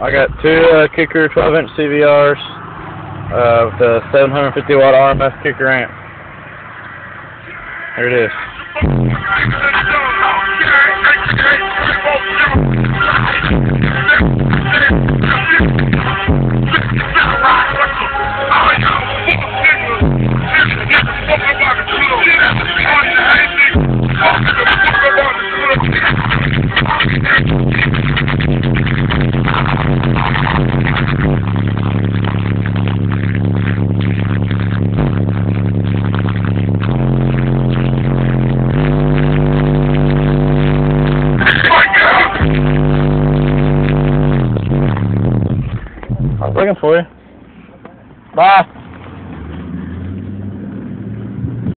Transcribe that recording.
I got two kicker 12-inch CVRs with a 750 watt RMF kicker amp. Here it is. I was looking for you. Bye.